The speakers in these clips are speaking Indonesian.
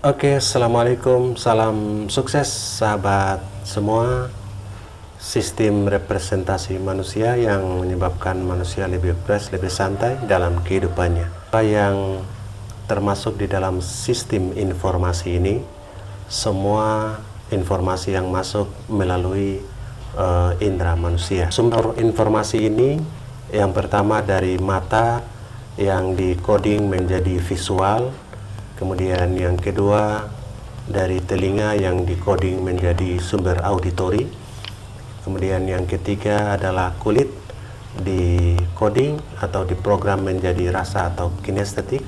Oke, assalamualaikum, salam sukses sahabat semua. Sistem representasi manusia yang menyebabkan manusia lebih fresh, lebih santai dalam kehidupannya. Apa yang termasuk di dalam sistem informasi ini, semua informasi yang masuk melalui indera manusia. Sumber informasi ini yang pertama dari mata yang di-coding menjadi visual. Kemudian yang kedua dari telinga yang di-coding menjadi sumber auditori. Kemudian yang ketiga adalah kulit di-coding atau diprogram menjadi rasa atau kinestetik.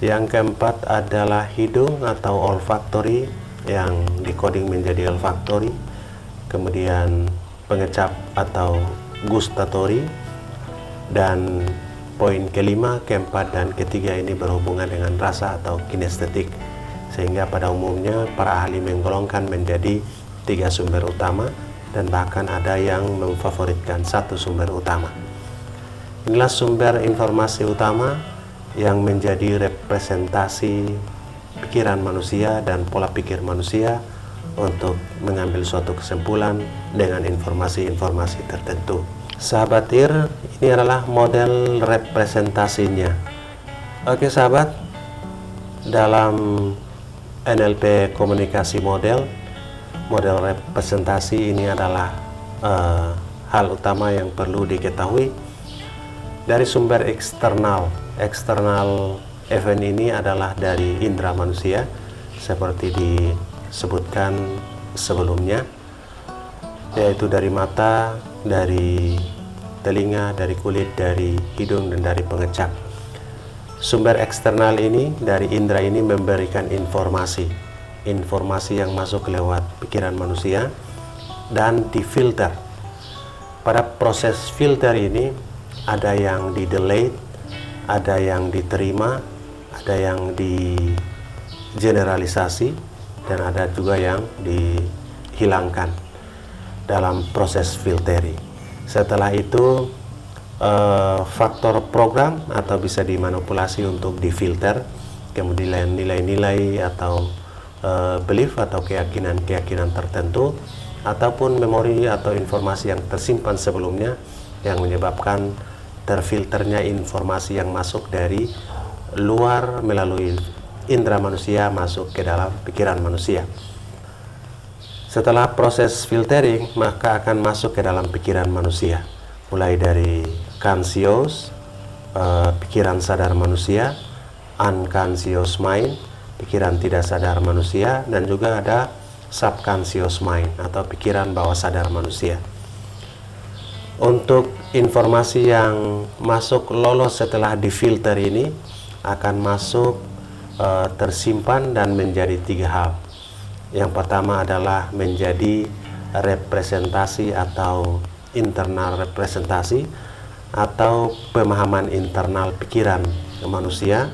Yang keempat adalah hidung atau olfaktori yang di-coding menjadi olfaktori. Kemudian pengecap atau gustatori. Dan poin kelima, keempat, dan ketiga ini berhubungan dengan rasa atau kinestetik. Sehingga pada umumnya para ahli menggolongkan menjadi 3 sumber utama dan bahkan ada yang memfavoritkan 1 sumber utama. Inilah sumber informasi utama yang menjadi representasi pikiran manusia dan pola pikir manusia untuk mengambil suatu kesimpulan dengan informasi-informasi tertentu. Sahabat IR, ini adalah model representasinya. Oke sahabat, dalam NLP komunikasi model representasi ini adalah hal utama yang perlu diketahui dari sumber eksternal. Eksternal event ini adalah dari indera manusia seperti disebutkan sebelumnya, yaitu dari mata, dari telinga, dari kulit, dari hidung, dan dari pengecap. Sumber eksternal ini dari indera ini memberikan informasi yang masuk lewat pikiran manusia dan difilter. Pada proses filter ini ada yang di-delete, ada yang diterima, ada yang digeneralisasi, dan ada juga yang dihilangkan dalam proses filtering. Setelah itu faktor program atau bisa dimanipulasi untuk difilter, kemudian nilai-nilai atau belief atau keyakinan tertentu ataupun memori atau informasi yang tersimpan sebelumnya yang menyebabkan terfilternya informasi yang masuk dari luar melalui indera manusia masuk ke dalam pikiran manusia. Setelah proses filtering, maka akan masuk ke dalam pikiran manusia. Mulai dari conscious, pikiran sadar manusia, unconscious mind, pikiran tidak sadar manusia, dan juga ada subconscious mind atau pikiran bawah sadar manusia. Untuk informasi yang masuk lolos setelah difilter ini akan masuk tersimpan dan menjadi 3 hal. Yang pertama adalah menjadi representasi atau internal representasi atau pemahaman internal pikiran manusia,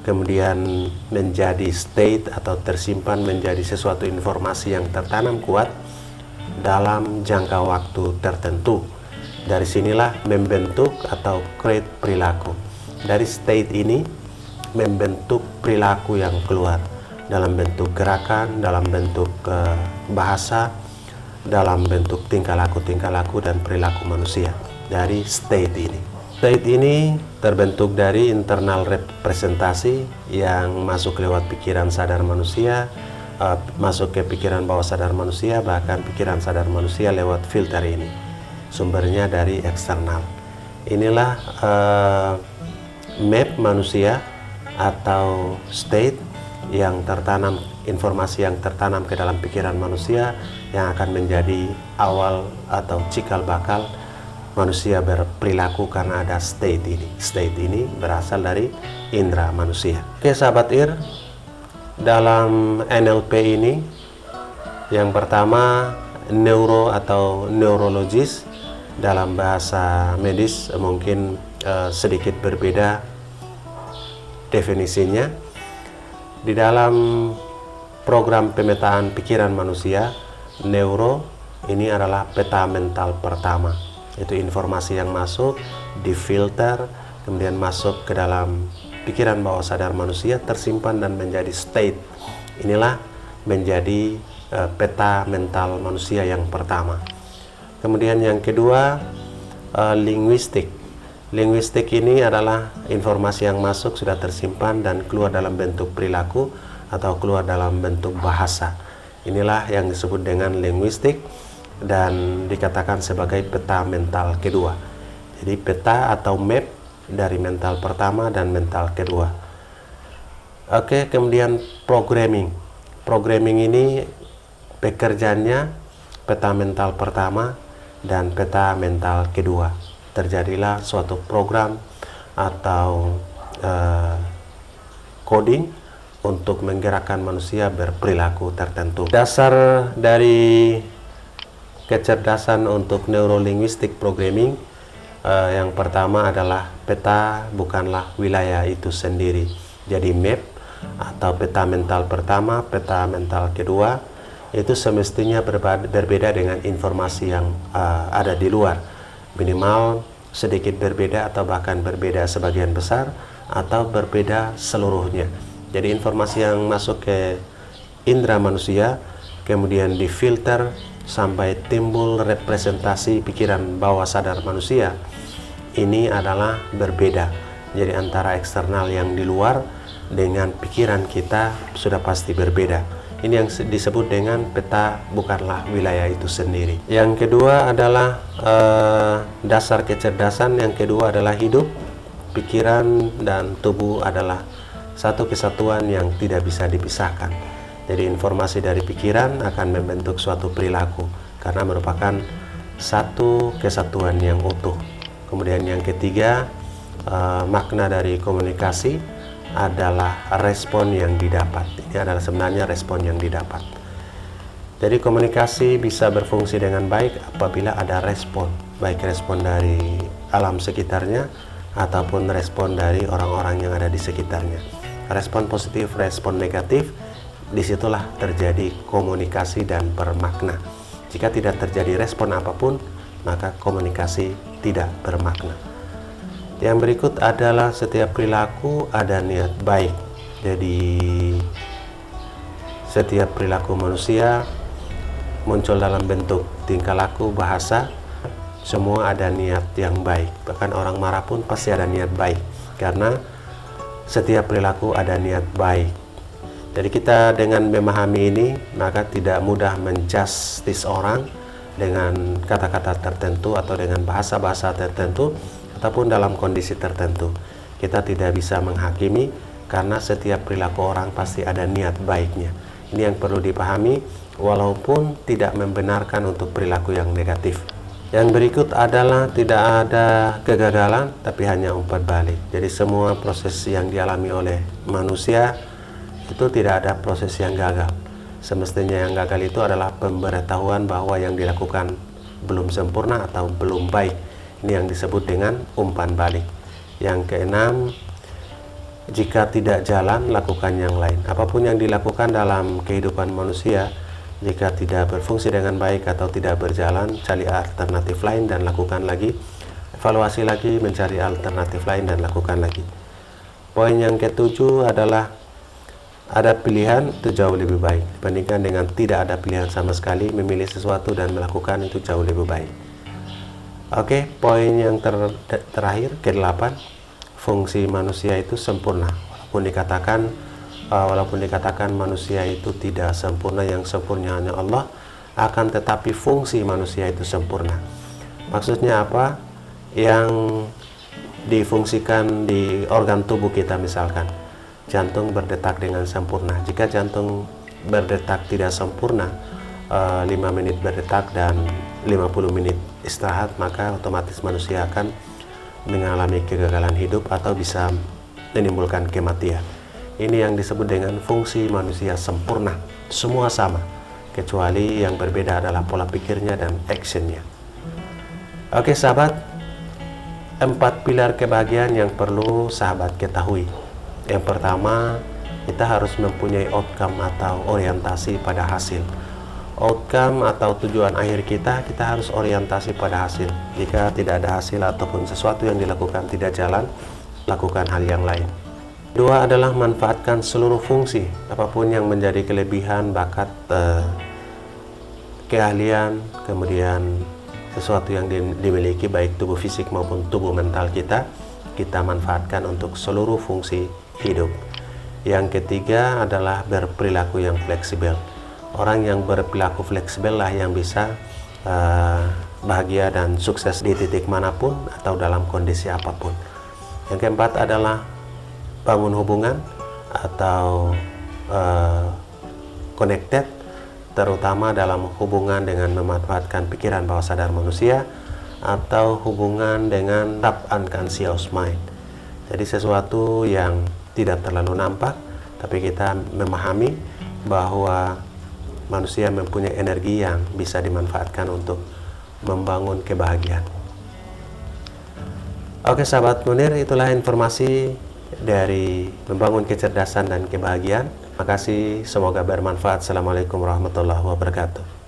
kemudian menjadi state atau tersimpan menjadi sesuatu informasi yang tertanam kuat dalam jangka waktu tertentu. Dari sinilah membentuk atau create perilaku. Dari state ini membentuk perilaku yang keluar dalam bentuk gerakan, dalam bentuk bahasa, dalam bentuk tingkah laku dan perilaku manusia dari state ini. State ini terbentuk dari internal representasi yang masuk lewat pikiran sadar manusia, masuk ke pikiran bawah sadar manusia, bahkan pikiran sadar manusia lewat filter ini. Sumbernya dari eksternal. Inilah map manusia atau state yang tertanam, informasi yang tertanam ke dalam pikiran manusia yang akan menjadi awal atau cikal bakal manusia berperilaku karena ada state ini. State ini berasal dari indera manusia. Oke sahabat IR, dalam NLP ini yang pertama neuro atau neurologis, dalam bahasa medis mungkin sedikit berbeda definisinya. Di dalam program pemetaan pikiran manusia, neuro ini adalah peta mental pertama. Itu informasi yang masuk, difilter, kemudian masuk ke dalam pikiran bawah sadar manusia tersimpan dan menjadi state. Inilah menjadi peta mental manusia yang pertama. Kemudian yang kedua, linguistik. Linguistik ini adalah informasi yang masuk sudah tersimpan dan keluar dalam bentuk perilaku atau keluar dalam bentuk bahasa. Inilah yang disebut dengan linguistik dan dikatakan sebagai peta mental kedua. Jadi peta atau map dari mental pertama dan mental kedua. Oke, kemudian programming. Programming ini pekerjaannya peta mental pertama dan peta mental kedua. Terjadilah suatu program atau coding untuk menggerakkan manusia berperilaku tertentu. Dasar dari kecerdasan untuk neurolinguistik programming yang pertama adalah peta bukanlah wilayah itu sendiri. Jadi map atau peta mental pertama, peta mental kedua itu semestinya berbeda dengan informasi yang ada di luar. Minimal sedikit berbeda atau bahkan berbeda sebagian besar atau berbeda seluruhnya. Jadi informasi yang masuk ke indera manusia kemudian difilter sampai timbul representasi pikiran bawah sadar manusia. Ini adalah berbeda. Jadi antara eksternal yang di luar dengan pikiran kita sudah pasti berbeda. Ini yang disebut dengan peta bukanlah wilayah itu sendiri. Yang kedua adalah dasar kecerdasan. Yang kedua adalah hidup, pikiran, dan tubuh adalah satu kesatuan yang tidak bisa dipisahkan. Jadi informasi dari pikiran akan membentuk suatu perilaku karena merupakan satu kesatuan yang utuh. Kemudian yang ketiga, makna dari komunikasi adalah respon yang didapat. Ini adalah sebenarnya respon yang didapat. Jadi komunikasi bisa berfungsi dengan baik apabila ada respon, baik respon dari alam sekitarnya ataupun respon dari orang-orang yang ada di sekitarnya. Respon positif, respon negatif, disitulah terjadi komunikasi dan bermakna. Jika tidak terjadi respon apapun, maka komunikasi tidak bermakna. Yang berikut adalah setiap perilaku ada niat baik. Jadi setiap perilaku manusia muncul dalam bentuk tingkah laku, bahasa, semua ada niat yang baik. Bahkan orang marah pun pasti ada niat baik karena setiap perilaku ada niat baik. Jadi kita dengan memahami ini maka tidak mudah menjustis orang dengan kata-kata tertentu atau dengan bahasa-bahasa tertentu ataupun dalam kondisi tertentu. Kita tidak bisa menghakimi karena setiap perilaku orang pasti ada niat baiknya. Ini yang perlu dipahami walaupun tidak membenarkan untuk perilaku yang negatif. Yang berikut adalah tidak ada kegagalan tapi hanya umpat balik. Jadi semua proses yang dialami oleh manusia itu tidak ada proses yang gagal. Semestinya yang gagal itu adalah pemberitahuan bahwa yang dilakukan belum sempurna atau belum baik. Ini yang disebut dengan umpan balik. Yang keenam, jika tidak jalan, lakukan yang lain. Apapun yang dilakukan dalam kehidupan manusia, jika tidak berfungsi dengan baik atau tidak berjalan, cari alternatif lain dan lakukan lagi. Evaluasi lagi, mencari alternatif lain dan lakukan lagi. Poin yang ketujuh adalah ada pilihan itu jauh lebih baik dibandingkan dengan tidak ada pilihan sama sekali. Memilih sesuatu dan melakukan itu jauh lebih baik. Oke, poin yang terakhir ke-8, fungsi manusia itu sempurna. Walaupun dikatakan manusia itu tidak sempurna, yang sempurna hanya Allah, akan tetapi fungsi manusia itu sempurna. Maksudnya apa? Yang difungsikan di organ tubuh kita, misalkan jantung berdetak dengan sempurna. Jika jantung berdetak tidak sempurna, 5 menit berdetak dan 50 menit istirahat, maka otomatis manusia akan mengalami kegagalan hidup atau bisa menimbulkan kematian. Ini yang disebut dengan fungsi manusia sempurna. Semua sama, kecuali yang berbeda adalah pola pikirnya dan actionnya. Oke sahabat, 4 pilar kebahagiaan yang perlu sahabat ketahui. Yang pertama, kita harus mempunyai outcome atau orientasi pada hasil. Outcome atau tujuan akhir kita harus orientasi pada hasil. Jika tidak ada hasil ataupun sesuatu yang dilakukan tidak jalan, lakukan hal yang lain. Dua adalah manfaatkan seluruh fungsi, apapun yang menjadi kelebihan, bakat, keahlian, kemudian sesuatu yang dimiliki baik tubuh fisik maupun tubuh mental kita manfaatkan untuk seluruh fungsi hidup. Yang ketiga adalah berperilaku yang fleksibel. Orang yang berperilaku fleksibel lah yang bisa bahagia dan sukses di titik manapun atau dalam kondisi apapun. Yang keempat adalah bangun hubungan atau connected, terutama dalam hubungan dengan memanfaatkan pikiran bawah sadar manusia atau hubungan dengan subconscious mind. Jadi sesuatu yang tidak terlalu nampak, tapi kita memahami bahwa manusia mempunyai energi yang bisa dimanfaatkan untuk membangun kebahagiaan. Oke sahabat Munir, itulah informasi dari membangun kecerdasan dan kebahagiaan. Terima kasih, semoga bermanfaat. Assalamualaikum warahmatullahi wabarakatuh.